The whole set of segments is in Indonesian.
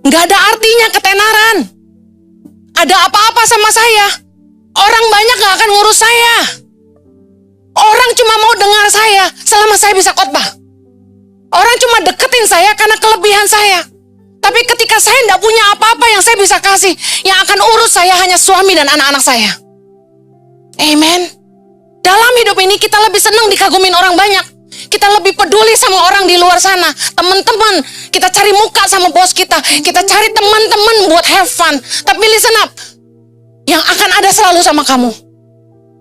Nggak ada artinya ketenaran. Ada apa-apa sama saya, orang banyak gak akan ngurus saya. Orang cuma mau dengar saya selama saya bisa khotbah. Orang cuma deketin saya karena kelebihan saya. Tapi ketika saya tidak punya apa-apa yang saya bisa kasih, yang akan urus saya hanya suami dan anak-anak saya. Amen. Dalam hidup ini kita lebih senang dikagumin orang banyak. Kita lebih peduli sama orang di luar sana. Teman-teman, kita cari muka sama bos kita. Kita cari teman-teman buat have fun. Tapi listen up, yang akan ada selalu sama kamu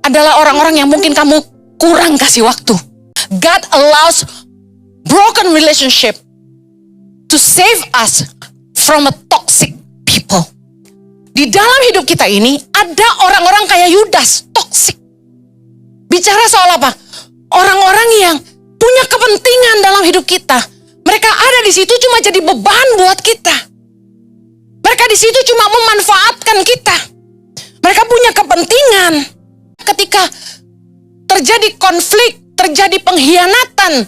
adalah orang-orang yang mungkin kamu kurang kasih waktu. God allows broken relationship to save us from a toxic people. Di dalam hidup kita ini ada orang-orang kayak Yudas, toxic. Bicara soal apa? Orang-orang yang punya kepentingan dalam hidup kita. Mereka ada di situ cuma jadi beban buat kita. Mereka di situ cuma memanfaatkan kita. Mereka punya kepentingan. Ketika terjadi konflik, terjadi pengkhianatan,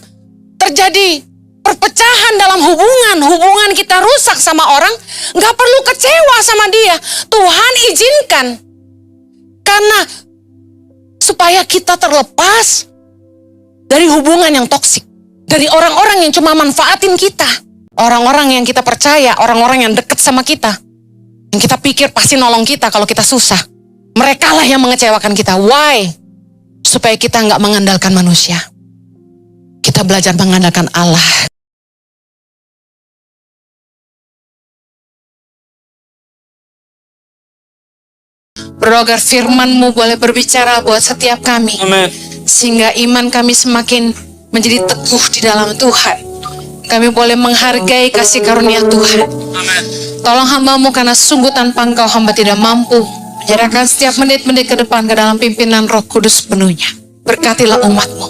terjadi perpecahan dalam hubungan kita rusak sama orang, gak perlu kecewa sama dia. Tuhan izinkan. Karena supaya kita terlepas dari hubungan yang toksik. Dari orang-orang yang cuma manfaatin kita. Orang-orang yang kita percaya, orang-orang yang dekat sama kita. Yang kita pikir pasti nolong kita kalau kita susah. Mereka lah yang mengecewakan kita. Why? Supaya kita gak mengandalkan manusia. Kita belajar mengandalkan Allah. Berdoa agar firman-Mu boleh berbicara buat setiap kami. Amin. Sehingga iman kami semakin menjadi teguh di dalam Tuhan. Kami boleh menghargai kasih karunia Tuhan. Amin. Tolong hamba-Mu karena sungguh tanpa Engkau hamba tidak mampu. Menyerahkan setiap menit-menit ke depan ke dalam pimpinan Roh Kudus penuhnya. Berkatilah umat-Mu.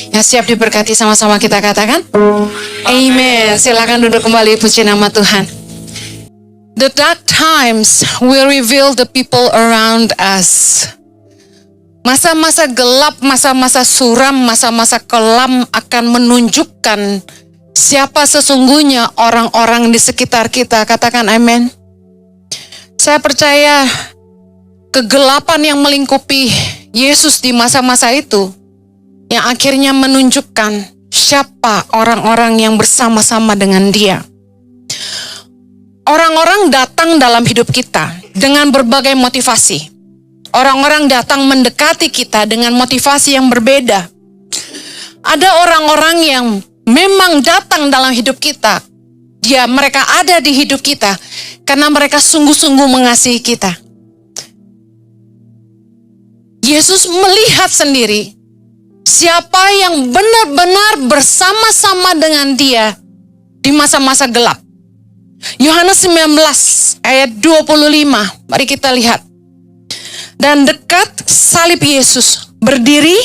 Yang siap diberkati sama-sama kita katakan. Amen. Silakan duduk kembali, puji nama Tuhan. The dark times will reveal the people around us. Masa-masa gelap, masa-masa suram, masa-masa kelam akan menunjukkan siapa sesungguhnya orang-orang di sekitar kita. Katakan amin. Saya percaya kegelapan yang melingkupi Yesus di masa-masa itu yang akhirnya menunjukkan siapa orang-orang yang bersama-sama dengan Dia. Orang-orang datang dalam hidup kita dengan berbagai motivasi. Orang-orang datang mendekati kita dengan motivasi yang berbeda. Ada orang-orang yang memang datang dalam hidup kita. Mereka ada di hidup kita karena mereka sungguh-sungguh mengasihi kita. Yesus melihat sendiri siapa yang benar-benar bersama-sama dengan Dia di masa-masa gelap. Yohanes 19 ayat 25. Mari kita lihat. Dan dekat salib Yesus berdiri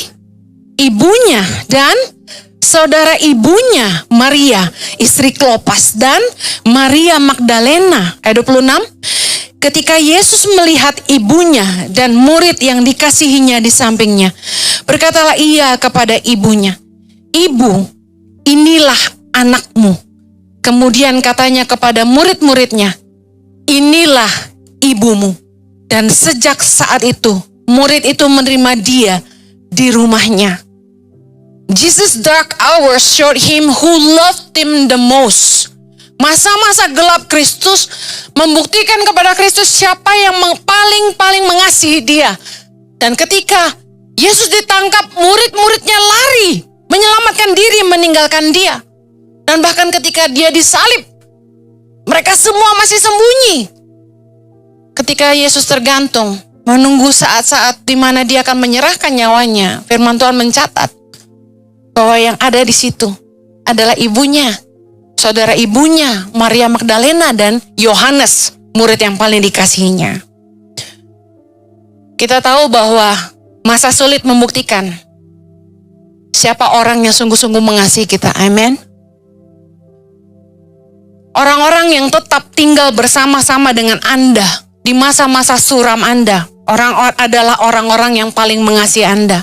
ibunya dan saudara ibunya Maria, istri Klopas, dan Maria Magdalena. Ayat 26. Ketika Yesus melihat ibunya dan murid yang dikasihinya di sampingnya, berkatalah ia kepada ibunya, "Ibu, inilah anakmu." Kemudian katanya kepada murid-muridnya, "Inilah ibumu." Dan sejak saat itu, murid itu menerima dia di rumahnya. Jesus' dark hours showed him who loved him the most. Masa-masa gelap Kristus membuktikan kepada Kristus siapa yang paling mengasihi dia. Dan ketika Yesus ditangkap, murid-muridnya lari, menyelamatkan diri, meninggalkan dia. Dan bahkan ketika dia disalib, mereka semua masih sembunyi. Ketika Yesus tergantung, menunggu saat-saat di mana dia akan menyerahkan nyawanya, firman Tuhan mencatat bahwa yang ada di situ adalah ibunya, saudara ibunya, Maria Magdalena, dan Yohanes, murid yang paling dikasihinya. Kita tahu bahwa masa sulit membuktikan siapa orang yang sungguh-sungguh mengasihi kita. Amin. Orang-orang yang tetap tinggal bersama-sama dengan Anda di masa-masa suram Anda, adalah orang-orang yang paling mengasihi Anda.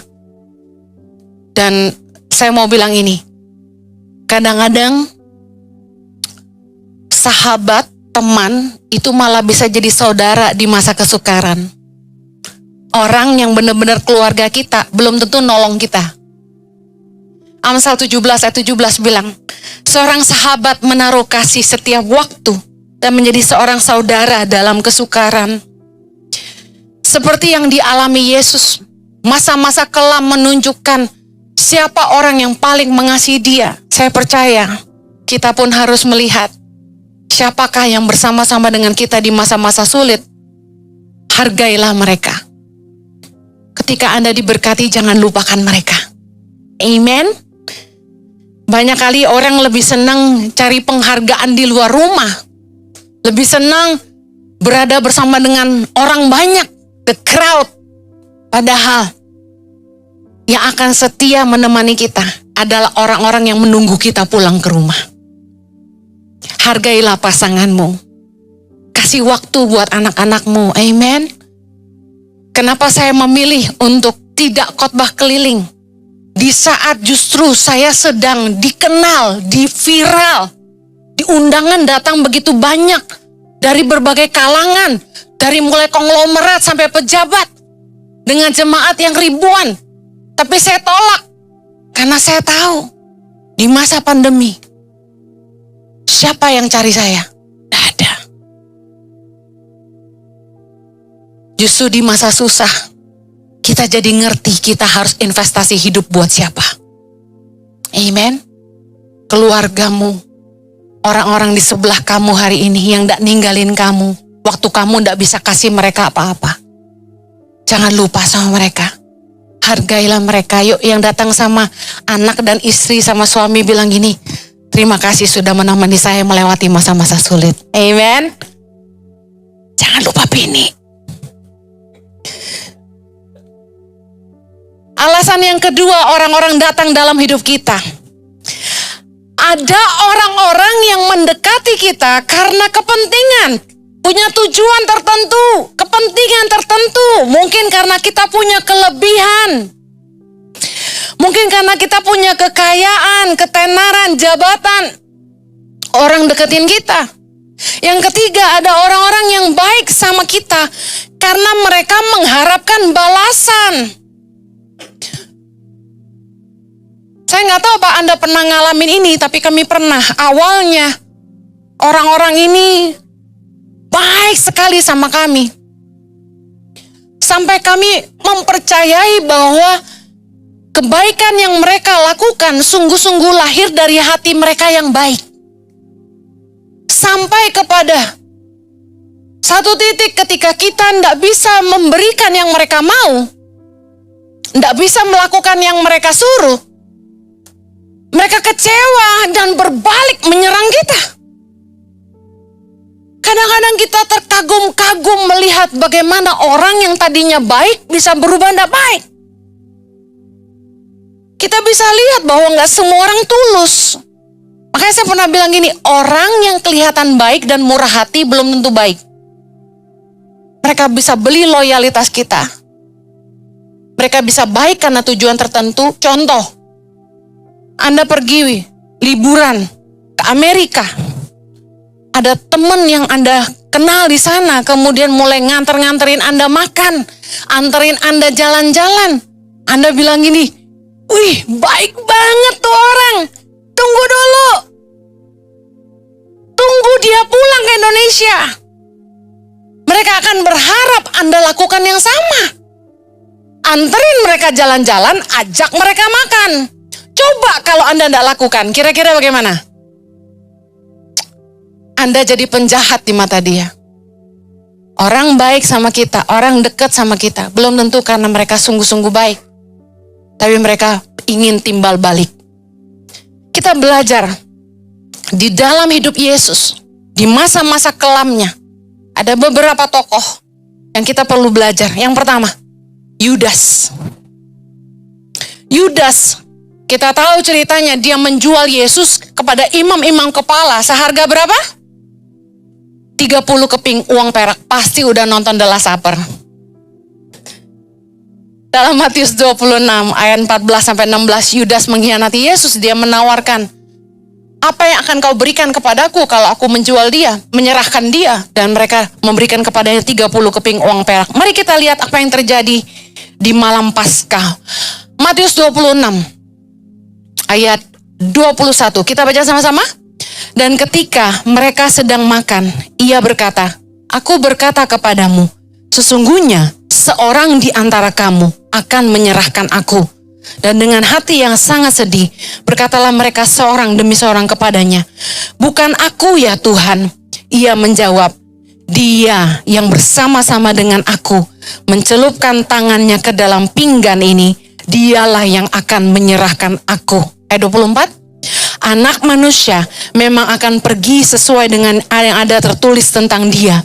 Dan saya mau bilang ini, kadang-kadang sahabat teman itu malah bisa jadi saudara di masa kesukaran. Orang yang benar-benar keluarga kita belum tentu nolong kita. Amsal 17 ayat 17 bilang, seorang sahabat menaruh kasih setiap waktu dan menjadi seorang saudara dalam kesukaran. Seperti yang dialami Yesus, masa-masa kelam menunjukkan siapa orang yang paling mengasihi Dia. Saya percaya kita pun harus melihat siapakah yang bersama-sama dengan kita di masa-masa sulit. Hargailah mereka. Ketika Anda diberkati, jangan lupakan mereka. Amen. Banyak kali orang lebih senang cari penghargaan di luar rumah. Lebih senang berada bersama dengan orang banyak, the crowd. Padahal yang akan setia menemani kita adalah orang-orang yang menunggu kita pulang ke rumah. Hargailah pasanganmu. Kasih waktu buat anak-anakmu. Amen. Kenapa saya memilih untuk tidak khotbah keliling? Di saat justru saya sedang dikenal, di-viral, di undangan datang begitu banyak dari berbagai kalangan, dari mulai konglomerat sampai pejabat, dengan jemaat yang ribuan. Tapi saya tolak, karena saya tahu di masa pandemi, siapa yang cari saya? Tidak ada. Justru di masa susah, kita jadi ngerti kita harus investasi hidup buat siapa. Amen. Keluargamu, orang-orang di sebelah kamu hari ini yang gak ninggalin kamu, waktu kamu gak bisa kasih mereka apa-apa. Jangan lupa sama mereka. Hargailah mereka. Yuk, yang datang sama anak dan istri sama suami bilang gini, terima kasih sudah menemani saya melewati masa-masa sulit. Amen. Jangan lupa Bini. Alasan yang kedua, orang-orang datang dalam hidup kita. Ada orang-orang yang mendekati kita karena kepentingan, punya tujuan tertentu, kepentingan tertentu. Mungkin karena kita punya kelebihan. Mungkin karena kita punya kekayaan, ketenaran, jabatan. Orang deketin kita. Yang ketiga, ada orang-orang yang baik sama kita karena mereka mengharapkan balasan. Saya nggak tahu apa Anda pernah ngalamin ini, tapi kami pernah. Awalnya orang-orang ini baik sekali sama kami. Sampai kami mempercayai bahwa kebaikan yang mereka lakukan sungguh-sungguh lahir dari hati mereka yang baik. Sampai kepada satu titik ketika kita tidak bisa memberikan yang mereka mau, tidak bisa melakukan yang mereka suruh, mereka kecewa dan berbalik menyerang kita. Kadang-kadang kita terkagum-kagum melihat bagaimana orang yang tadinya baik bisa berubah tidak baik. Kita bisa lihat bahwa nggak semua orang tulus. Makanya saya pernah bilang gini, orang yang kelihatan baik dan murah hati belum tentu baik. Mereka bisa beli loyalitas kita. Mereka bisa baik karena tujuan tertentu. Contoh, Anda pergi liburan ke Amerika. Ada teman yang Anda kenal di sana, kemudian mulai nganterin Anda makan, anterin Anda jalan-jalan. Anda bilang gini, wih baik banget tuh orang, tunggu dulu. Tunggu dia pulang ke Indonesia. Mereka akan berharap Anda lakukan yang sama. Anterin mereka jalan-jalan, ajak mereka makan. Coba kalau Anda tidak lakukan, kira-kira bagaimana? Anda jadi penjahat di mata dia. Orang baik sama kita, orang dekat sama kita, belum tentu karena mereka sungguh-sungguh baik. Tapi mereka ingin timbal balik. Kita belajar di dalam hidup Yesus, di masa-masa kelamnya, ada beberapa tokoh yang kita perlu belajar. Yang pertama, Yudas. Yudas, kita tahu ceritanya, dia menjual Yesus kepada imam-imam kepala. Seharga berapa? 30 keping uang perak. Pasti udah nonton The Last Supper. Dalam Matius 26 ayat 14-16, Yudas mengkhianati Yesus. Dia menawarkan Apa yang akan kau berikan kepadaku kalau aku menjual dia, menyerahkan dia? Dan mereka memberikan kepadanya 30 keping uang perak. Mari kita lihat apa yang terjadi di malam Paskah. Matius 26 ayat 21. Kita baca sama-sama. Dan ketika mereka sedang makan, ia berkata, aku berkata kepadamu, sesungguhnya seorang di antara kamu akan menyerahkan aku. Dan dengan hati yang sangat sedih, berkatalah mereka seorang demi seorang kepadanya, bukan aku ya Tuhan. Ia menjawab, dia yang bersama-sama dengan aku mencelupkan tangannya ke dalam pinggan ini, dialah yang akan menyerahkan aku. Ayat 24, Anak manusia memang akan pergi sesuai dengan yang ada tertulis tentang dia.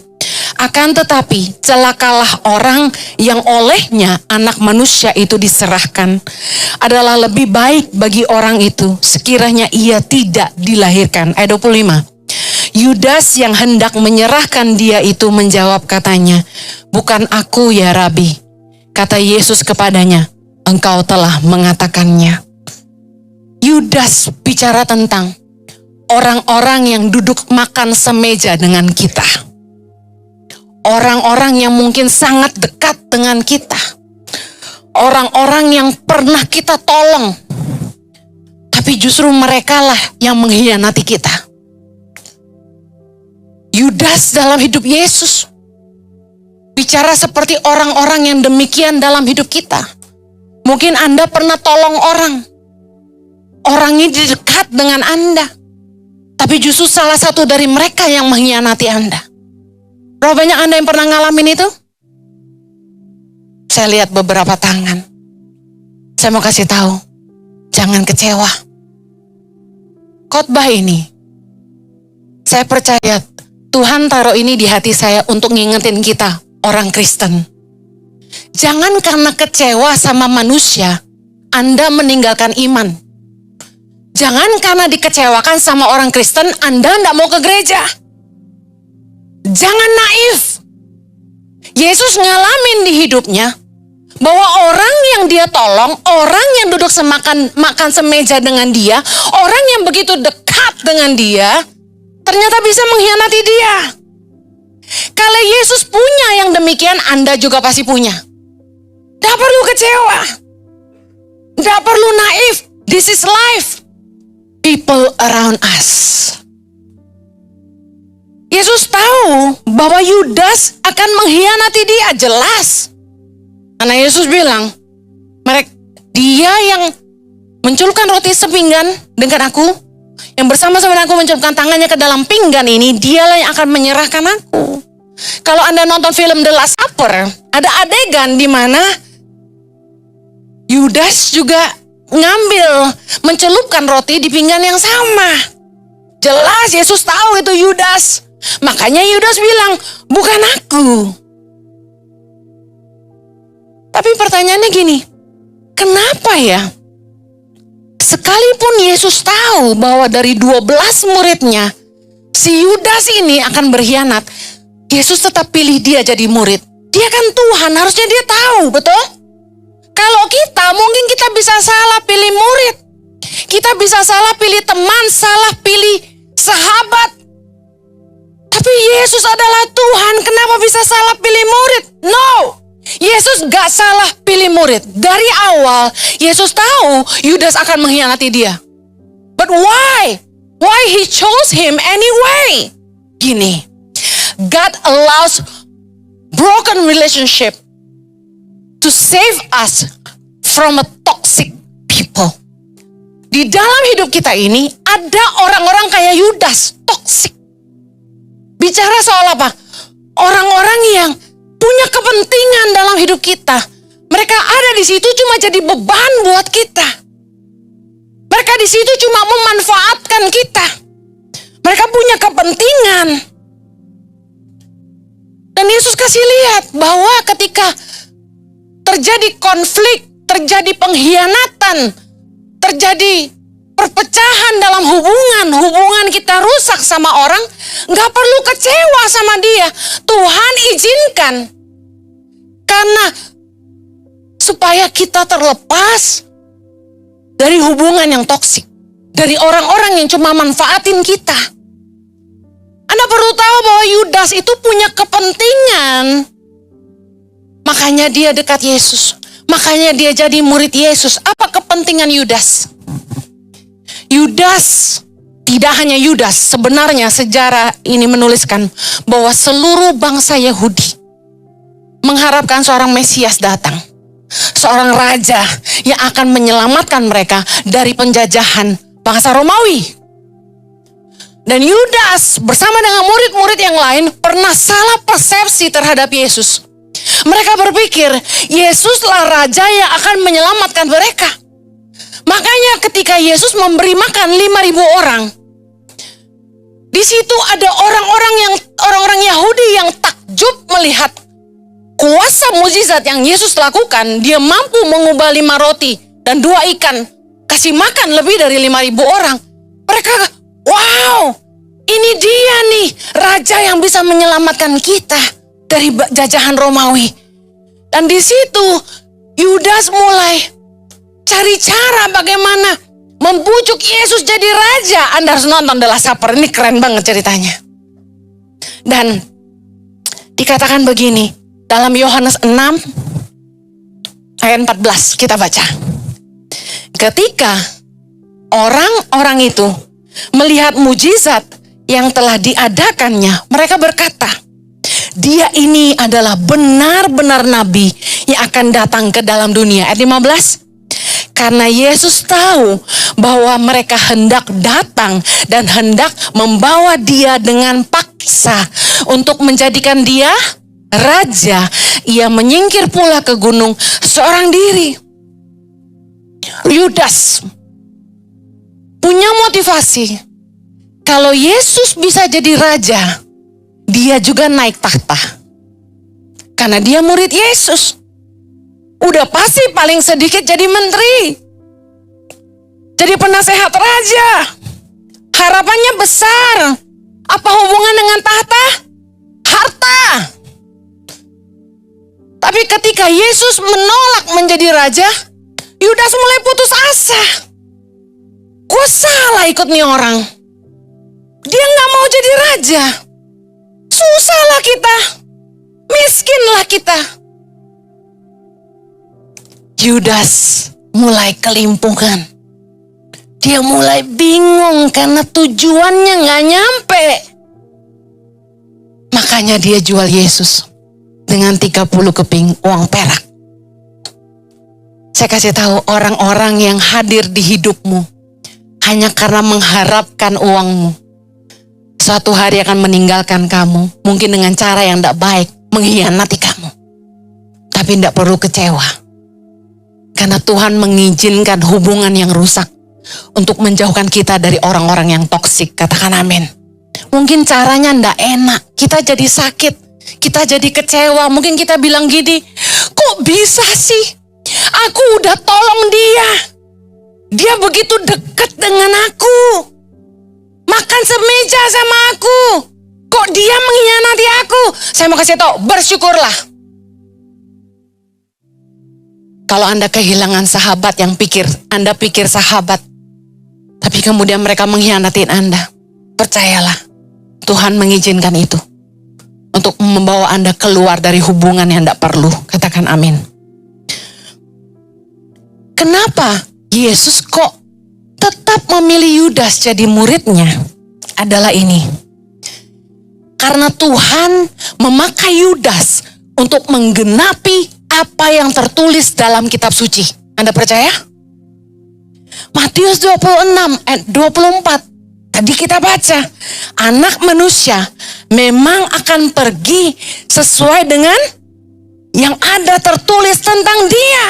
Akan tetapi celakalah orang yang olehnya anak manusia itu diserahkan. Adalah lebih baik bagi orang itu sekiranya ia tidak dilahirkan. Ayat 25. Yudas yang hendak menyerahkan dia itu menjawab katanya, bukan aku ya Rabi. Kata Yesus kepadanya, engkau telah mengatakannya. Yudas bicara tentang orang-orang yang duduk makan semeja dengan kita. Orang-orang yang mungkin sangat dekat dengan kita. Orang-orang yang pernah kita tolong. Tapi justru merekalah yang mengkhianati kita. Yudas dalam hidup Yesus bicara seperti orang-orang yang demikian dalam hidup kita. Mungkin Anda pernah tolong orang. Orang ini dekat dengan Anda. Tapi justru salah satu dari mereka yang mengkhianati Anda. Berapa banyak Anda yang pernah ngalamin itu? Saya lihat beberapa tangan. Saya mau kasih tahu, jangan kecewa. Khotbah ini, saya percaya Tuhan taruh ini di hati saya untuk ngingetin kita, orang Kristen. Jangan karena kecewa sama manusia, Anda meninggalkan iman. Jangan karena dikecewakan sama orang Kristen, Anda tidak mau ke gereja. Jangan naif. Yesus ngalamin di hidupnya bahwa orang yang dia tolong, orang yang duduk makan semeja dengan dia, orang yang begitu dekat dengan dia, ternyata bisa mengkhianati dia. Kalau Yesus punya yang demikian, Anda juga pasti punya. Tidak perlu kecewa. Tidak perlu naif. This is life. People around us. Yesus tahu bahwa Yudas akan mengkhianati dia, jelas. Karena Yesus bilang, dia yang mencelupkan roti sepinggan dengan aku, yang bersama-sama dengan aku mencelupkan tangannya ke dalam pinggan ini, dialah yang akan menyerahkan aku. Kalau Anda nonton film The Last Supper, ada adegan di mana Yudas juga mencelupkan roti di pinggan yang sama. Jelas Yesus tahu itu Yudas. Makanya Yudas bilang, bukan aku. Tapi pertanyaannya gini, kenapa ya? Sekalipun Yesus tahu bahwa dari 12 muridnya, si Yudas ini akan berkhianat, Yesus tetap pilih dia jadi murid. Dia kan Tuhan, harusnya dia tahu, betul? Kalau kita, mungkin kita bisa salah pilih murid. Kita bisa salah pilih teman, salah pilih sahabat. Tapi Yesus adalah Tuhan, kenapa bisa salah pilih murid? No, Yesus gak salah pilih murid. Dari awal, Yesus tahu Yudas akan mengkhianati dia. But why? Why he chose him anyway? Gini, God allows broken relationship to save us from a toxic people. Di dalam hidup kita ini, ada orang-orang kayak Yudas, toxic. Bicara soal apa? Orang-orang yang punya kepentingan dalam hidup kita. Mereka ada di situ cuma jadi beban buat kita. Mereka di situ cuma memanfaatkan kita. Mereka punya kepentingan. Dan Yesus kasih lihat bahwa ketika terjadi konflik, terjadi pengkhianatan, terjadi perpecahan dalam hubungan kita rusak sama orang, gak perlu kecewa sama dia. Tuhan izinkan. Karena supaya kita terlepas dari hubungan yang toksik. dari orang-orang yang cuma manfaatin kita. Anda perlu tahu bahwa Yudas itu punya kepentingan. Makanya dia dekat Yesus. Makanya dia jadi murid Yesus. Apa kepentingan Yudas? Yudas, tidak hanya Yudas, sebenarnya sejarah ini menuliskan bahwa seluruh bangsa Yahudi mengharapkan seorang Mesias datang. Seorang raja yang akan menyelamatkan mereka dari penjajahan bangsa Romawi. Dan Yudas bersama dengan murid-murid yang lain pernah salah persepsi terhadap Yesus. Mereka berpikir Yesuslah raja yang akan menyelamatkan mereka. Makanya ketika Yesus memberi makan 5.000 orang, di situ ada orang-orang Yahudi yang takjub melihat kuasa mukjizat yang Yesus lakukan. Dia mampu mengubah 5 roti dan 2 ikan, kasih makan lebih dari 5.000 orang. Mereka, wow, ini dia nih raja yang bisa menyelamatkan kita dari jajahan Romawi. Dan di situ Yudas mulai cari cara bagaimana membujuk Yesus jadi raja. Anda harus nonton The Last Supper, ini keren banget ceritanya. Dan dikatakan begini, dalam Yohanes 6 ayat 14 kita baca. Ketika orang-orang itu melihat mujizat yang telah diadakannya, mereka berkata, dia ini adalah benar-benar nabi yang akan datang ke dalam dunia. Ayat 15. Karena Yesus tahu bahwa mereka hendak datang dan hendak membawa dia dengan paksa untuk menjadikan dia raja, ia menyingkir pula ke gunung seorang diri. Yudas punya motivasi. Kalau Yesus bisa jadi raja, dia juga naik tahta. Karena dia murid Yesus. Udah pasti paling sedikit jadi menteri. Jadi penasehat raja. Harapannya besar. Apa hubungan dengan tahta? Harta. Tapi ketika Yesus menolak menjadi raja, Yudas mulai putus asa. Gue salah ikut nih orang. Dia gak mau jadi raja. Susahlah kita. Miskinlah kita. Yudas mulai kelimpungan. Dia mulai bingung karena tujuannya gak nyampe. Makanya dia jual Yesus dengan 30 keping uang perak. Saya kasih tahu, orang-orang yang hadir di hidupmu hanya karena mengharapkan uangmu, suatu hari akan meninggalkan kamu. Mungkin dengan cara yang tidak baik, mengkhianati kamu. Tapi tidak perlu kecewa. Karena Tuhan mengizinkan hubungan yang rusak untuk menjauhkan kita dari orang-orang yang toksik. Katakan amin. Mungkin caranya tidak enak. Kita jadi sakit. Kita jadi kecewa. Mungkin kita bilang gini, kok bisa sih? Aku udah tolong dia. Dia begitu dekat dengan aku. Makan semeja sama aku. Kok dia mengkhianati aku? Saya mau kasih tahu, bersyukurlah. Kalau Anda kehilangan sahabat yang Anda pikir sahabat, tapi kemudian mereka mengkhianati Anda, percayalah, Tuhan mengizinkan itu untuk membawa Anda keluar dari hubungan yang tidak perlu. Katakan amin. Kenapa Yesus kok tetap memilih Yudas jadi muridnya? Adalah ini. Karena Tuhan memakai Yudas untuk menggenapi apa yang tertulis dalam kitab suci. Anda percaya? Matius 26 ayat 24. Tadi kita baca, anak manusia memang akan pergi sesuai dengan yang ada tertulis tentang dia.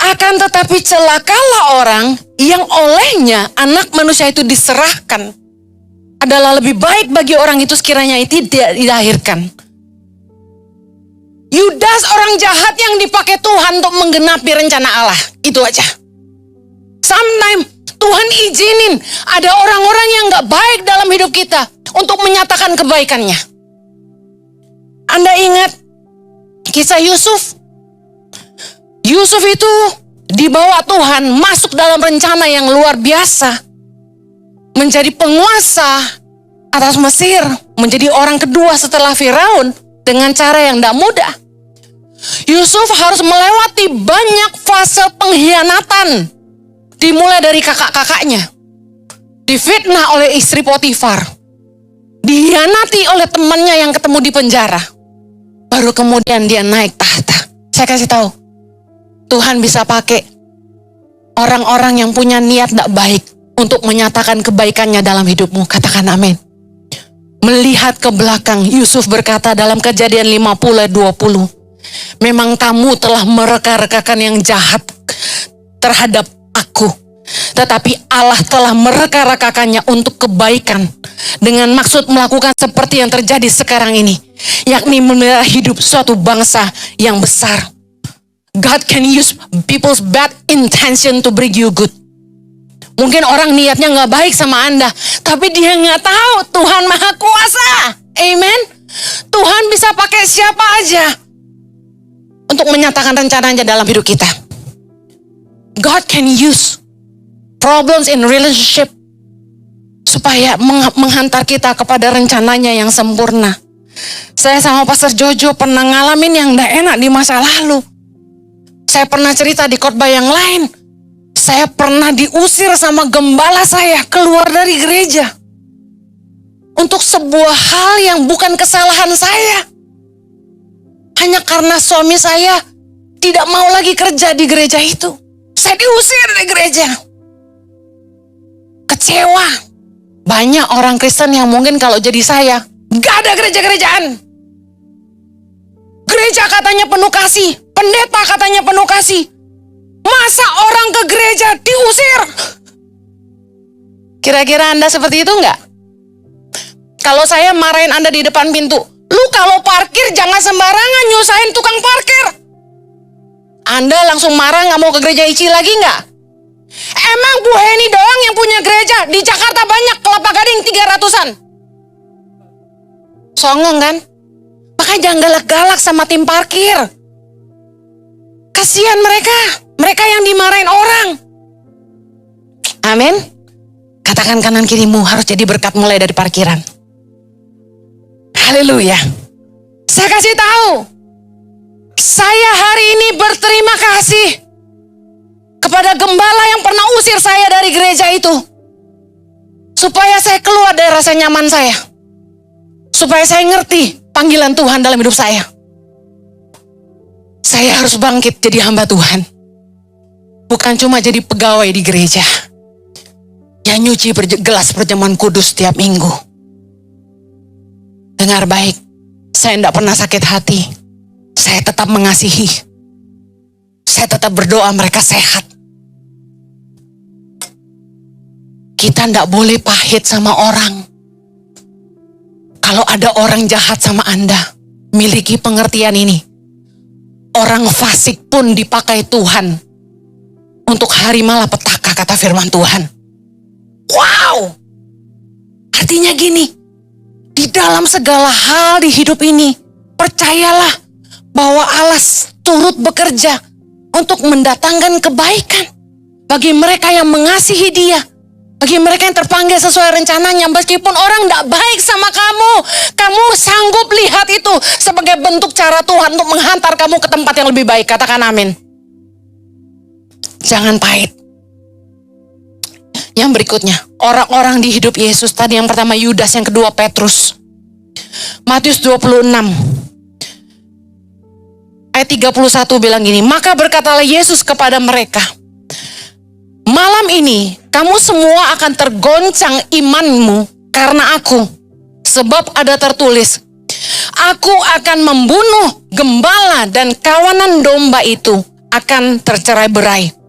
Akan tetapi celakalah orang yang olehnya anak manusia itu diserahkan. Adalah lebih baik bagi orang itu sekiranya itu dilahirkan. Yudas orang jahat yang dipakai Tuhan untuk menggenapi rencana Allah. Itu aja. Sometimes Tuhan izinin ada orang-orang yang gak baik dalam hidup kita untuk menyatakan kebaikannya. Anda ingat kisah Yusuf? Yusuf itu dibawa Tuhan masuk dalam rencana yang luar biasa. menjadi penguasa atas Mesir, menjadi orang kedua setelah Firaun dengan cara yang tidak mudah. Yusuf harus melewati banyak fase pengkhianatan, dimulai dari kakak-kakaknya, difitnah oleh istri Potifar, dihianati oleh temannya yang ketemu di penjara, baru kemudian dia naik tahta. Saya kasih tahu, Tuhan bisa pakai orang-orang yang punya niat tidak baik untuk menyatakan kebaikannya dalam hidupmu. Katakan amin. Melihat ke belakang, Yusuf berkata dalam Kejadian 50 ayat 20, memang kamu telah mereka-rekakan yang jahat terhadap aku, tetapi Allah telah mereka-rekakannya untuk kebaikan, dengan maksud melakukan seperti yang terjadi sekarang ini, yakni memelihara hidup suatu bangsa yang besar. God can use people's bad intention to bring you good. Mungkin orang niatnya gak baik sama Anda, tapi dia gak tahu Tuhan Maha Kuasa. Amen. Tuhan bisa pakai siapa aja untuk menyatakan rencananya dalam hidup kita. God can use problems in relationship supaya menghantar kita kepada rencananya yang sempurna. Saya sama Pastor Jojo pernah ngalamin yang gak enak di masa lalu. Saya pernah cerita di khotbah yang lain. Saya pernah diusir sama gembala saya keluar dari gereja untuk sebuah hal yang bukan kesalahan saya. Hanya karena suami saya tidak mau lagi kerja di gereja itu. Saya diusir dari gereja. Kecewa. Banyak orang Kristen yang mungkin kalau jadi saya, gak ada gereja-gerejaan. Gereja katanya penuh kasih, pendeta katanya penuh kasih. Masa orang ke gereja diusir? Kira-kira Anda seperti itu enggak? Kalau saya marahin Anda di depan pintu, lu kalau parkir jangan sembarangan nyusahin tukang parkir. Anda langsung marah gak mau ke gereja ICI lagi enggak? Emang Bu Heni doang yang punya gereja? Di Jakarta banyak, Kelapa Gading 300-an. Songong kan? Makanya jangan galak-galak sama tim parkir. Kasihan mereka yang dimarahin orang. Amin. Katakan kanan kirimu harus jadi berkat mulai dari parkiran. Haleluya. Saya kasih tahu, saya hari ini berterima kasih kepada gembala yang pernah usir saya dari gereja itu, supaya saya keluar dari rasa nyaman saya, supaya saya ngerti panggilan Tuhan dalam hidup saya. Saya harus bangkit jadi hamba Tuhan, bukan cuma jadi pegawai di gereja yang nyuci gelas perjamuan kudus setiap minggu. Dengar baik, saya tidak pernah sakit hati. Saya tetap mengasihi. Saya tetap berdoa mereka sehat. Kita tidak boleh pahit sama orang. Kalau ada orang jahat sama Anda, miliki pengertian ini. Orang fasik pun dipakai Tuhan untuk hari malapetaka, kata firman Tuhan. Wow! Artinya gini, di dalam segala hal di hidup ini, percayalah bahwa Allah turut bekerja untuk mendatangkan kebaikan bagi mereka yang mengasihi Dia, bagi mereka yang terpanggil sesuai rencananya. Meskipun orang tidak baik sama kamu, kamu sanggup lihat itu sebagai bentuk cara Tuhan untuk menghantar kamu ke tempat yang lebih baik. Katakan amin. Jangan pahit. Yang berikutnya, orang-orang di hidup Yesus. Tadi yang pertama Yudas, yang kedua Petrus. Matius 26 ayat 31 bilang gini, maka berkatalah Yesus kepada mereka, malam ini kamu semua akan tergoncang imanmu karena aku. Sebab ada tertulis, aku akan membunuh gembala dan kawanan domba itu akan tercerai-berai.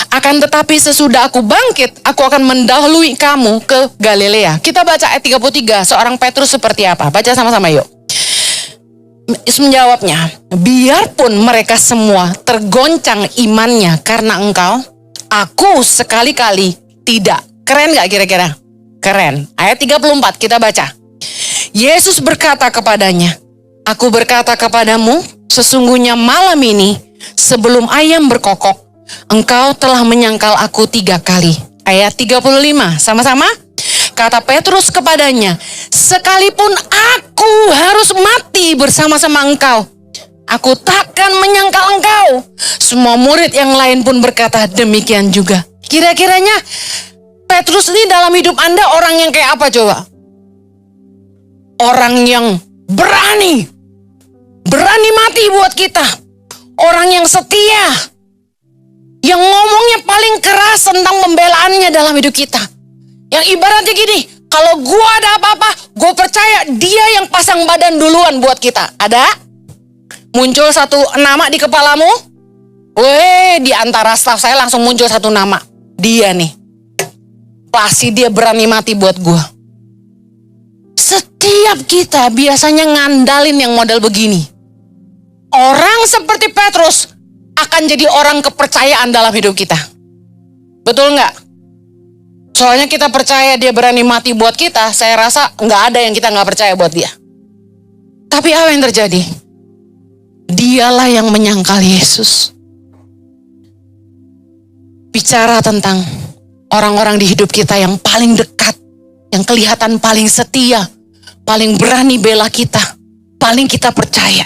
Akan tetapi sesudah aku bangkit, aku akan mendahului kamu ke Galilea. Kita baca ayat 33, seorang Petrus seperti apa? Baca sama-sama yuk. Yesus menjawabnya, biarpun mereka semua tergoncang imannya karena engkau, aku sekali-kali tidak. Keren gak kira-kira? Keren. Ayat 34 kita baca. Yesus berkata kepadanya, aku berkata kepadamu, sesungguhnya malam ini sebelum ayam berkokok, engkau telah menyangkal aku 3 kali. Ayat 35 sama-sama. kata Petrus kepadanya, sekalipun aku harus mati bersama-sama engkau, aku takkan menyangkal engkau. Semua murid yang lain pun berkata demikian juga. Kira-kiranya Petrus ini dalam hidup Anda orang yang kayak apa coba? Orang yang berani mati buat kita. Orang yang setia, yang ngomongnya paling keras tentang pembelaannya dalam hidup kita. Yang ibaratnya gini, kalau gue ada apa-apa, gue percaya dia yang pasang badan duluan buat kita. Ada? Muncul satu nama di kepalamu? Di antara staf saya langsung muncul satu nama. Dia nih. Pasti dia berani mati buat gue. Setiap kita biasanya ngandalin yang model begini. Orang seperti Petrus akan jadi orang kepercayaan dalam hidup kita. Betul nggak? Soalnya kita percaya dia berani mati buat kita, saya rasa nggak ada yang kita nggak percaya buat dia. Tapi apa yang terjadi? Dialah yang menyangkal Yesus. Bicara tentang orang-orang di hidup kita yang paling dekat, yang kelihatan paling setia, paling berani bela kita, paling kita percaya.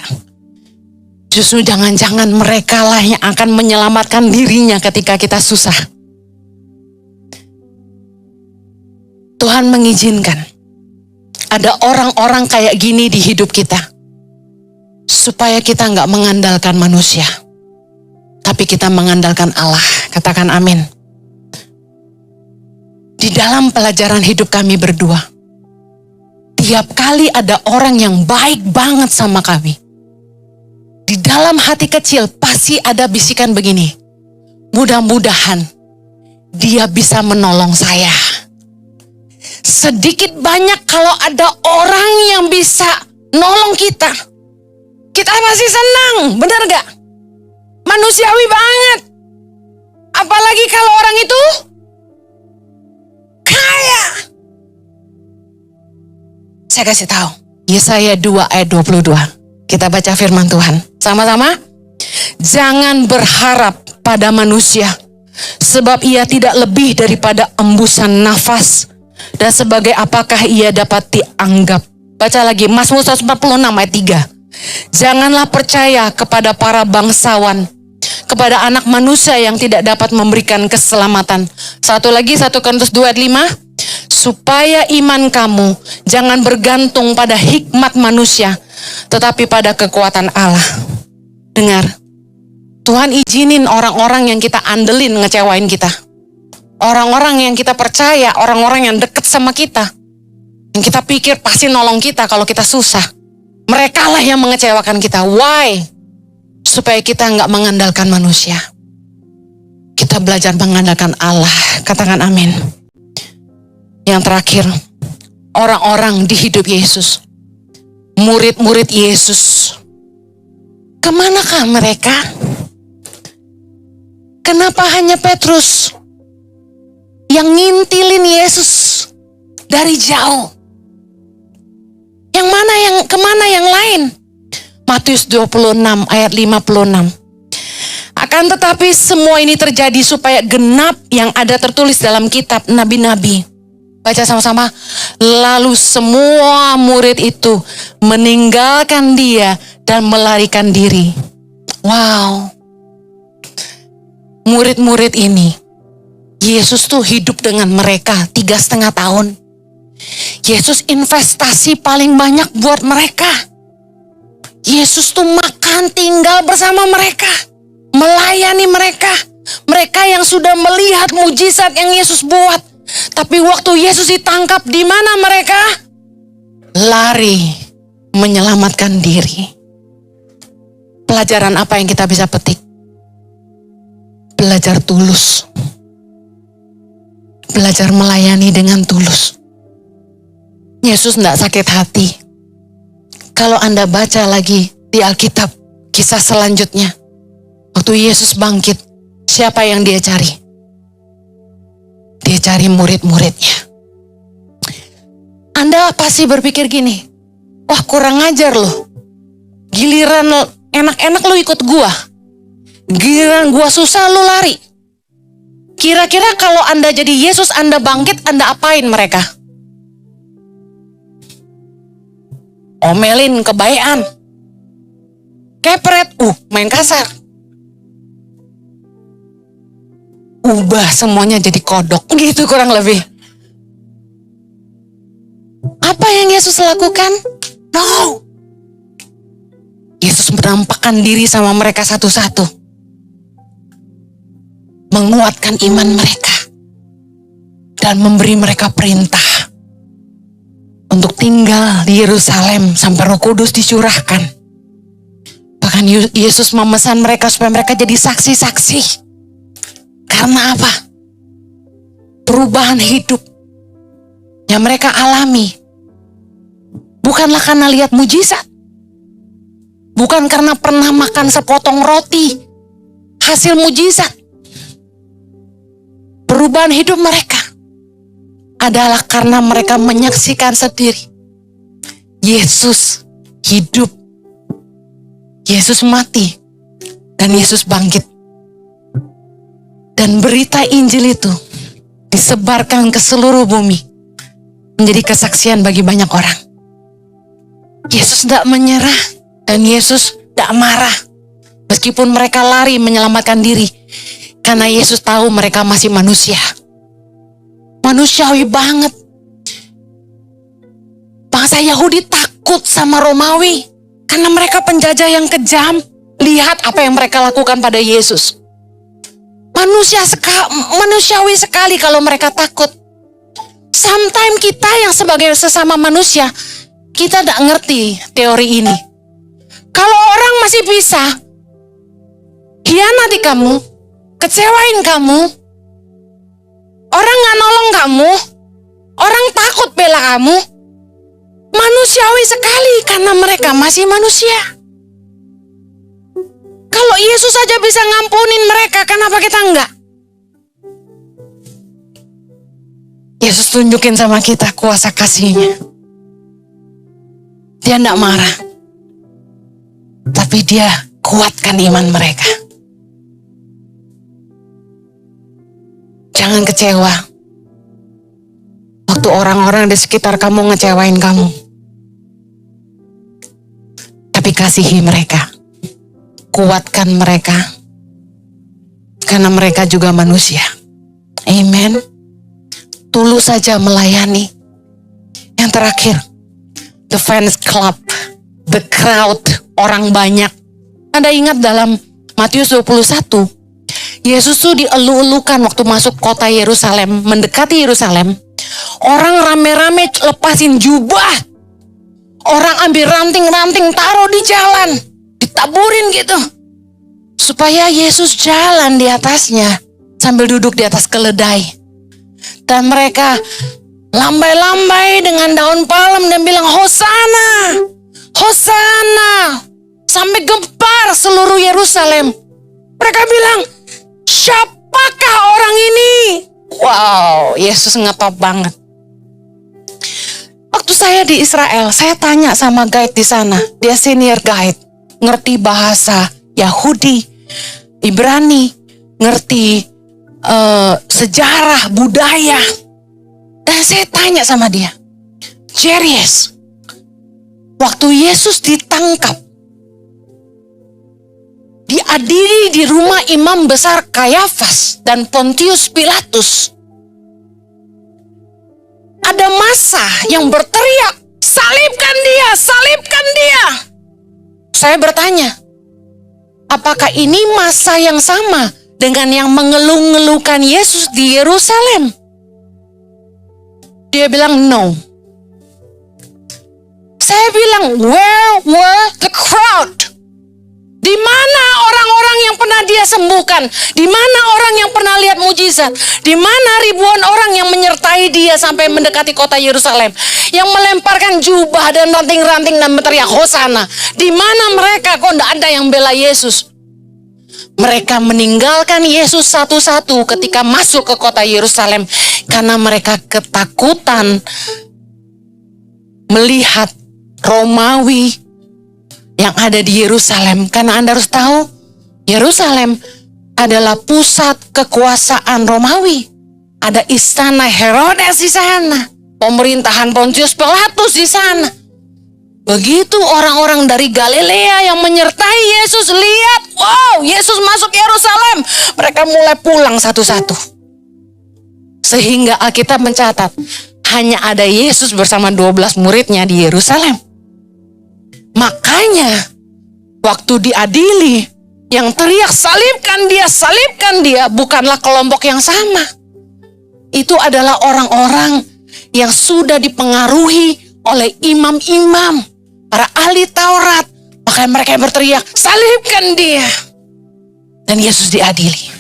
Justru jangan-jangan mereka lah yang akan menyelamatkan dirinya ketika kita susah. Tuhan mengizinkan ada orang-orang kayak gini di hidup kita, supaya kita nggak mengandalkan manusia, tapi kita mengandalkan Allah. Katakan amin. Di dalam pelajaran hidup kami berdua, tiap kali ada orang yang baik banget sama kami, di dalam hati kecil pasti ada bisikan begini, mudah-mudahan dia bisa menolong saya. Sedikit banyak kalau ada orang yang bisa nolong kita, kita pasti senang, benar gak? Manusiawi banget. Apalagi kalau orang itu kaya. Saya kasih tahu, Yesaya 2 ayat 22. Kita baca firman Tuhan sama-sama. Jangan berharap pada manusia, sebab ia tidak lebih daripada embusan nafas, dan sebagai apakah ia dapat dianggap. Baca lagi, Mazmur 146 ayat 3. Janganlah percaya kepada para bangsawan, kepada anak manusia yang tidak dapat memberikan keselamatan. Satu lagi, 1 Korintus 2 ayat 5. Supaya iman kamu jangan bergantung pada hikmat manusia, tetapi pada kekuatan Allah. Dengar, Tuhan izinin orang-orang yang kita andelin ngecewain kita. Orang-orang yang kita percaya, orang-orang yang deket sama kita, yang kita pikir pasti nolong kita kalau kita susah. Mereka lah yang mengecewakan kita. Why? Supaya kita nggak mengandalkan manusia. Kita belajar mengandalkan Allah. Katakan amin. Yang terakhir, orang-orang di hidup Yesus, murid-murid Yesus, kemanakah mereka? Kenapa hanya Petrus yang ngintilin Yesus dari jauh? Kemana yang lain? Matius 26 ayat 56. Akan tetapi semua ini terjadi supaya genap yang ada tertulis dalam kitab nabi-nabi. Baca sama-sama. Lalu semua murid itu meninggalkan dia dan melarikan diri. Wow. Murid-murid ini, Yesus tuh hidup dengan mereka 3,5 tahun. Yesus investasi paling banyak buat mereka. Yesus tuh makan tinggal bersama mereka, melayani mereka. Mereka yang sudah melihat mujizat yang Yesus buat. Tapi waktu Yesus ditangkap, di mana mereka? Lari, menyelamatkan diri. Pelajaran apa yang kita bisa petik? Belajar tulus. Belajar melayani dengan tulus. Yesus tidak sakit hati. Kalau Anda baca lagi di Alkitab, kisah selanjutnya, waktu Yesus bangkit, siapa yang dia cari? Dia cari murid-muridnya. Anda pasti berpikir gini, wah kurang ajar loh. Giliran enak-enak lo ikut gua. Giliran gua susah lo lari. Kira-kira kalau Anda jadi Yesus, Anda bangkit, Anda apain mereka? omelin kebayan, kepret, main kasar. Ubah semuanya jadi kodok, gitu kurang lebih. Apa yang Yesus lakukan? No. Yesus menampakkan diri sama mereka satu-satu, menguatkan iman mereka, dan memberi mereka perintah untuk tinggal di Yerusalem sampai Roh Kudus dicurahkan. Bahkan Yesus memesan mereka supaya mereka jadi saksi-saksi. Karena apa? Perubahan hidup yang mereka alami bukanlah karena lihat mujizat, bukan karena pernah makan sepotong roti hasil mujizat. Perubahan hidup mereka adalah karena mereka menyaksikan sendiri Yesus hidup, Yesus mati, dan Yesus bangkit. Dan berita Injil itu disebarkan ke seluruh bumi, menjadi kesaksian bagi banyak orang. Yesus tidak menyerah dan Yesus tidak marah. Meskipun mereka lari menyelamatkan diri, karena Yesus tahu mereka masih manusia. Manusiawi banget. Bangsa Yahudi takut sama Romawi karena mereka penjajah yang kejam. Lihat apa yang mereka lakukan pada Yesus. Manusiawi sekali kalau mereka takut. Sometimes kita yang sebagai sesama manusia, kita tidak ngerti teori ini. Kalau orang masih bisa hianati kamu, kecewain kamu, orang gak nolong kamu, orang takut bela kamu, manusiawi sekali karena mereka masih manusia. Kalau Yesus saja bisa ngampunin mereka, kenapa kita enggak? Yesus tunjukin sama kita kuasa kasih-Nya. Dia enggak marah, tapi dia kuatkan iman mereka. Jangan kecewa waktu orang-orang di sekitar kamu ngecewain kamu. Tapi kasihi mereka. Kuatkan mereka, karena mereka juga manusia. Amen. Tulus saja melayani. Yang terakhir, the fans club, the crowd, orang banyak. Anda ingat dalam Matius 21, Yesus tuh dielu-elukan waktu masuk kota Yerusalem, mendekati Yerusalem. Orang rame-rame lepasin jubah. Orang ambil ranting-ranting taruh di jalan. Ditaburin gitu, supaya Yesus jalan di atasnya sambil duduk di atas keledai. Dan mereka lambai-lambai dengan daun palem dan bilang Hosana, Hosana, sampai gempar seluruh Yerusalem. Mereka bilang, siapakah orang ini? Wow, Yesus ngetop banget. Waktu saya di Israel, saya tanya sama guide di sana, dia senior guide, ngerti bahasa Yahudi, Ibrani, ngerti sejarah, budaya. Dan saya tanya sama dia, Jerius, waktu Yesus ditangkap, diadili di rumah imam besar Kayafas dan Pontius Pilatus, ada massa yang berteriak, salibkan dia, salibkan dia. Saya bertanya, apakah ini massa yang sama dengan yang mengeluh-ngeluhkan Yesus di Yerusalem? Dia bilang no. Saya bilang, where were the crowd? Di mana orang-orang yang pernah dia sembuhkan? Di mana orang yang pernah lihat mujizat? Di mana ribuan orang yang menyertai dia sampai mendekati kota Yerusalem? Yang melemparkan jubah dan ranting-ranting dan berteriak Hosana. Di mana mereka? Kok tidak ada yang bela Yesus? Mereka meninggalkan Yesus satu-satu ketika masuk ke kota Yerusalem. Karena mereka ketakutan melihat Romawi yang ada di Yerusalem. Karena Anda harus tahu, Yerusalem adalah pusat kekuasaan Romawi. Ada istana Herodes di sana, pemerintahan Pontius Pilatus di sana. Begitu orang-orang dari Galilea yang menyertai Yesus lihat, wow, Yesus masuk Yerusalem, mereka mulai pulang satu-satu. Sehingga Alkitab mencatat, hanya ada Yesus bersama 12 muridnya di Yerusalem. Makanya, waktu diadili, yang teriak salibkan dia, bukanlah kelompok yang sama. Itu adalah orang-orang yang sudah dipengaruhi oleh imam-imam, para ahli Taurat. Makanya mereka berteriak, salibkan dia. Dan Yesus diadili.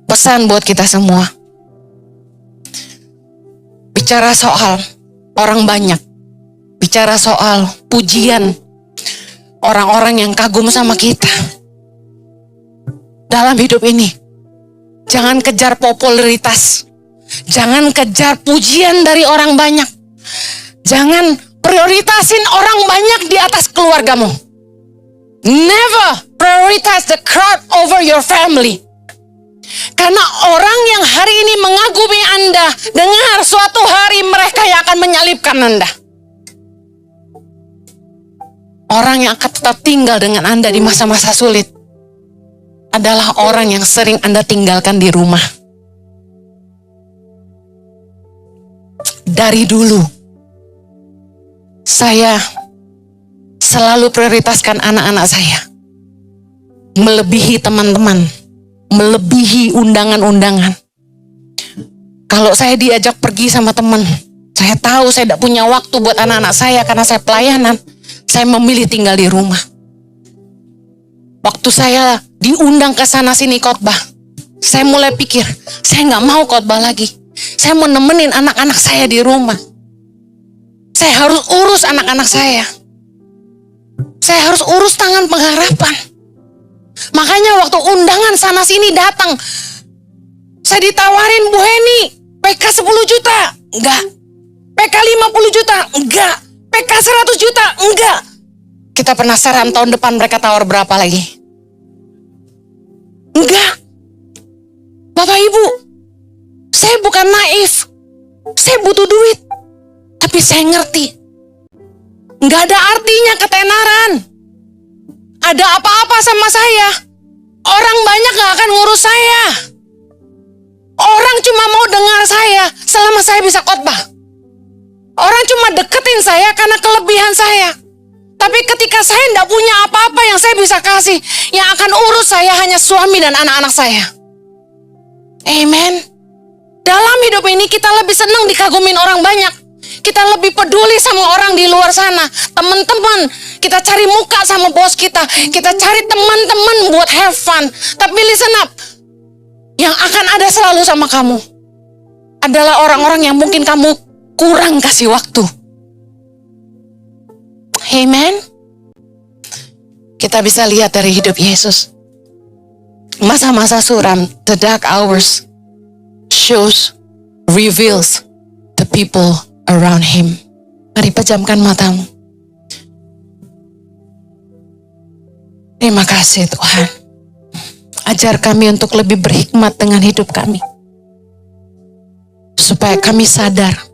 Pesan buat kita semua. Bicara soal orang banyak. Bicara soal pujian orang-orang yang kagum sama kita. Dalam hidup ini, jangan kejar popularitas. Jangan kejar pujian dari orang banyak. Jangan prioritasin orang banyak di atas keluargamu. Never prioritize the crowd over your family. Karena orang yang hari ini mengagumi Anda, dengar, suatu hari mereka yang akan menyalibkan Anda. Orang yang akan tetap tinggal dengan Anda di masa-masa sulit adalah orang yang sering Anda tinggalkan di rumah. Dari dulu, saya selalu prioritaskan anak-anak saya. Melebihi teman-teman. Melebihi undangan-undangan. Kalau saya diajak pergi sama teman, saya tahu saya tidak punya waktu buat anak-anak saya karena saya pelayanan. Saya memilih tinggal di rumah. Waktu saya diundang ke sana sini khotbah, saya mulai pikir, saya nggak mau khotbah lagi. Saya mau nemenin anak-anak saya di rumah. Saya harus urus anak-anak saya. Saya harus urus tangan pengharapan. Makanya waktu undangan sana sini datang, saya ditawarin, Bu Heni, PK 10 juta, enggak. PK 50 juta, enggak. PK 100 juta, enggak. Kita penasaran tahun depan mereka tawar berapa lagi? Enggak. Bapak Ibu, saya bukan naif. Saya butuh duit. Tapi saya ngerti, enggak ada artinya ketenaran. Ada apa-apa sama saya, orang banyak gak akan ngurus saya. Orang cuma mau dengar saya selama saya bisa khotbah. Orang cuma deketin saya karena kelebihan saya. Tapi ketika saya tidak punya apa-apa yang saya bisa kasih, yang akan urus saya hanya suami dan anak-anak saya. Amen. Dalam hidup ini kita lebih senang dikagumin orang banyak. Kita lebih peduli sama orang di luar sana. Teman-teman, kita cari muka sama bos kita. Kita cari teman-teman buat have fun. Tapi listen up, yang akan ada selalu sama kamu adalah orang-orang yang mungkin kamu kurang kasih waktu. Amen. Kita bisa lihat dari hidup Yesus. Masa-masa suram, the dark hours, shows, reveals the people around him. Mari pejamkan matamu. Terima kasih Tuhan. Ajar kami untuk lebih berhikmat dengan hidup kami. Supaya kami sadar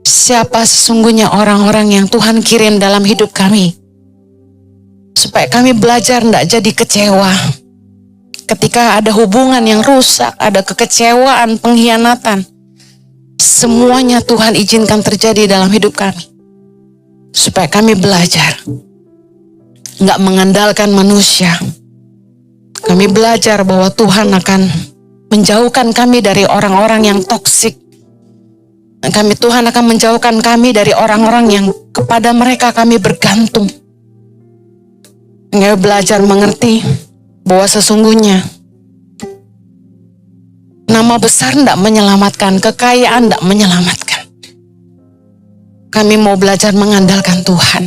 siapa sesungguhnya orang-orang yang Tuhan kirim dalam hidup kami. Supaya kami belajar tidak jadi kecewa. Ketika ada hubungan yang rusak, ada kekecewaan, pengkhianatan. Semuanya Tuhan izinkan terjadi dalam hidup kami. Supaya kami belajar nggak mengandalkan manusia. Kami belajar bahwa Tuhan akan menjauhkan kami dari orang-orang yang toksik. Tuhan akan menjauhkan kami dari orang-orang yang kepada mereka kami bergantung. Kami belajar mengerti bahwa sesungguhnya nama besar tidak menyelamatkan, kekayaan tidak menyelamatkan. Kami mau belajar mengandalkan Tuhan.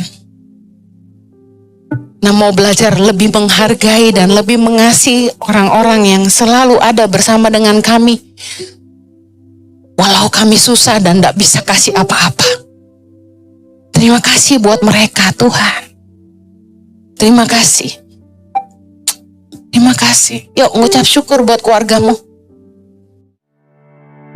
Nah, mau belajar lebih menghargai dan lebih mengasihi orang-orang yang selalu ada bersama dengan kami. Walau kami susah dan tidak bisa kasih apa-apa. Terima kasih buat mereka Tuhan. Terima kasih. Terima kasih. Yuk ngucap syukur buat keluargamu.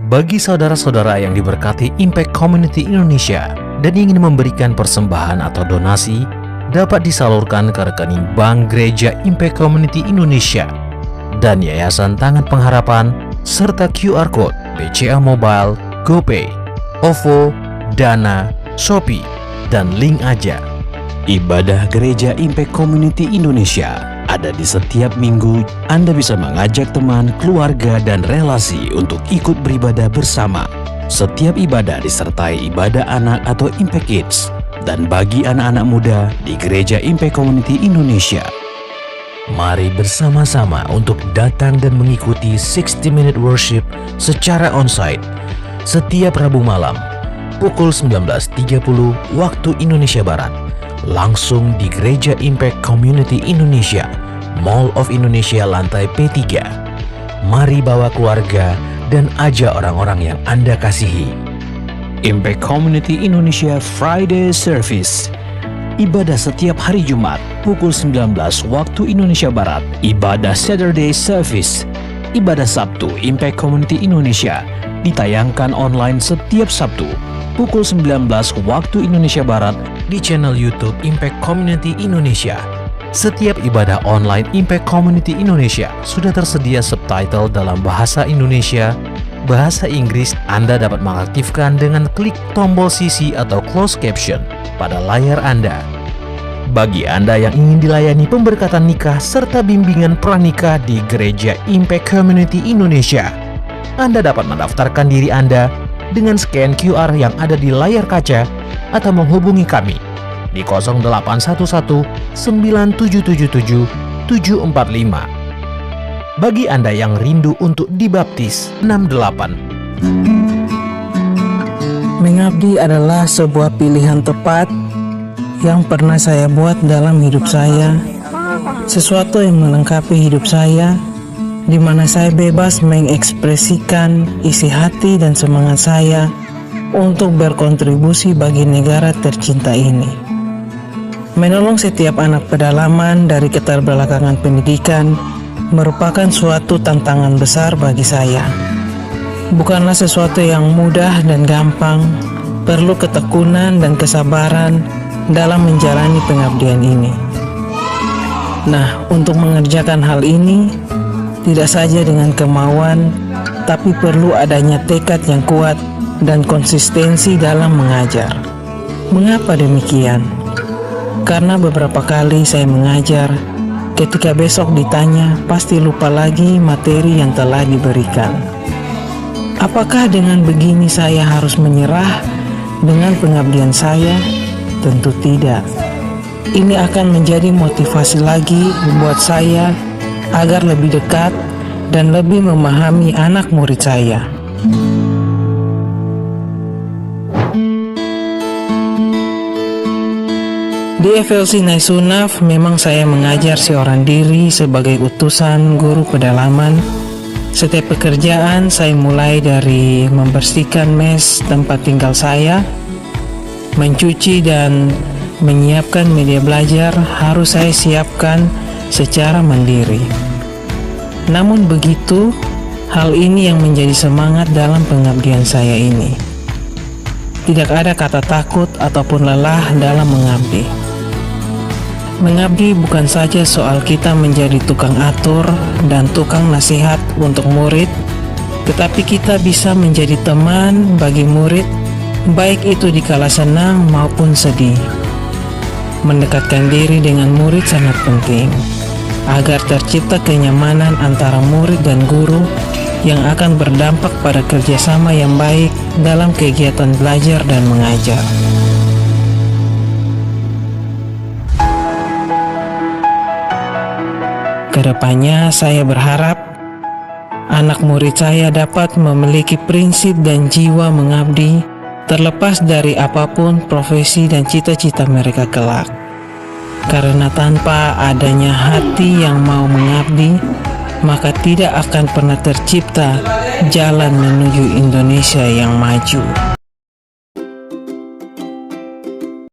Bagi saudara-saudara yang diberkati Impact Community Indonesia, dan ingin memberikan persembahan atau donasi, dapat disalurkan ke rekening Bank Gereja Impact Community Indonesia dan Yayasan Tangan Pengharapan, serta QR Code BCA Mobile, GoPay, OVO, Dana, Shopee, dan link aja. Ibadah Gereja Impact Community Indonesia ada di setiap minggu. Anda bisa mengajak teman, keluarga, dan relasi untuk ikut beribadah bersama. Setiap ibadah disertai ibadah anak atau Impact Kids, dan bagi anak-anak muda di Gereja Impact Community Indonesia. Mari bersama-sama untuk datang dan mengikuti 60-minute worship secara onsite setiap Rabu malam pukul 19.30 waktu Indonesia Barat, langsung di Gereja Impact Community Indonesia, Mall of Indonesia lantai P3. Mari bawa keluarga dan ajak orang-orang yang Anda kasihi. Impact Community Indonesia Friday Service. Ibadah setiap hari Jumat pukul 19 waktu Indonesia Barat. Ibadah Saturday Service. Ibadah Sabtu Impact Community Indonesia ditayangkan online setiap Sabtu pukul 19 waktu Indonesia Barat di channel YouTube Impact Community Indonesia. Setiap ibadah online Impact Community Indonesia sudah tersedia subtitle dalam bahasa Indonesia, bahasa Inggris. Anda dapat mengaktifkan dengan klik tombol CC atau closed caption pada layar Anda. Bagi Anda yang ingin dilayani pemberkatan nikah serta bimbingan pranikah di Gereja Impact Community Indonesia, Anda dapat mendaftarkan diri Anda dengan scan QR yang ada di layar kaca atau menghubungi kami di 0811 9777 745. Bagi Anda yang rindu untuk dibaptis, 68. Mengabdi adalah sebuah pilihan tepat yang pernah saya buat dalam hidup saya, sesuatu yang melengkapi hidup saya, di mana saya bebas mengekspresikan isi hati dan semangat saya untuk berkontribusi bagi negara tercinta ini. Menolong setiap anak pedalaman dari keterbelakangan pendidikan merupakan suatu tantangan besar bagi saya. Bukanlah sesuatu yang mudah dan gampang, perlu ketekunan dan kesabaran dalam menjalani pengabdian ini. Nah, untuk mengerjakan hal ini, tidak saja dengan kemauan, tapi perlu adanya tekad yang kuat dan konsistensi dalam mengajar. Mengapa demikian? Karena beberapa kali saya mengajar, ketika besok ditanya, pasti lupa lagi materi yang telah diberikan. Apakah dengan begini saya harus menyerah dengan pengabdian saya? Tentu tidak. Ini akan menjadi motivasi lagi buat saya agar lebih dekat dan lebih memahami anak murid saya. Di FLC Naisunaf memang saya mengajar seorang diri sebagai utusan guru pedalaman. Setiap pekerjaan saya mulai dari membersihkan mes tempat tinggal saya, mencuci dan menyiapkan media belajar harus saya siapkan secara mandiri. Namun begitu, hal ini yang menjadi semangat dalam pengabdian saya ini. Tidak ada kata takut ataupun lelah dalam mengabdi. Mengabdi bukan saja soal kita menjadi tukang atur dan tukang nasihat untuk murid, tetapi kita bisa menjadi teman bagi murid, baik itu di kala senang maupun sedih. Mendekatkan diri dengan murid sangat penting, agar tercipta kenyamanan antara murid dan guru yang akan berdampak pada kerjasama yang baik dalam kegiatan belajar dan mengajar. Kedepannya saya berharap anak murid saya dapat memiliki prinsip dan jiwa mengabdi terlepas dari apapun profesi dan cita-cita mereka kelak. Karena tanpa adanya hati yang mau mengabdi, maka tidak akan pernah tercipta jalan menuju Indonesia yang maju.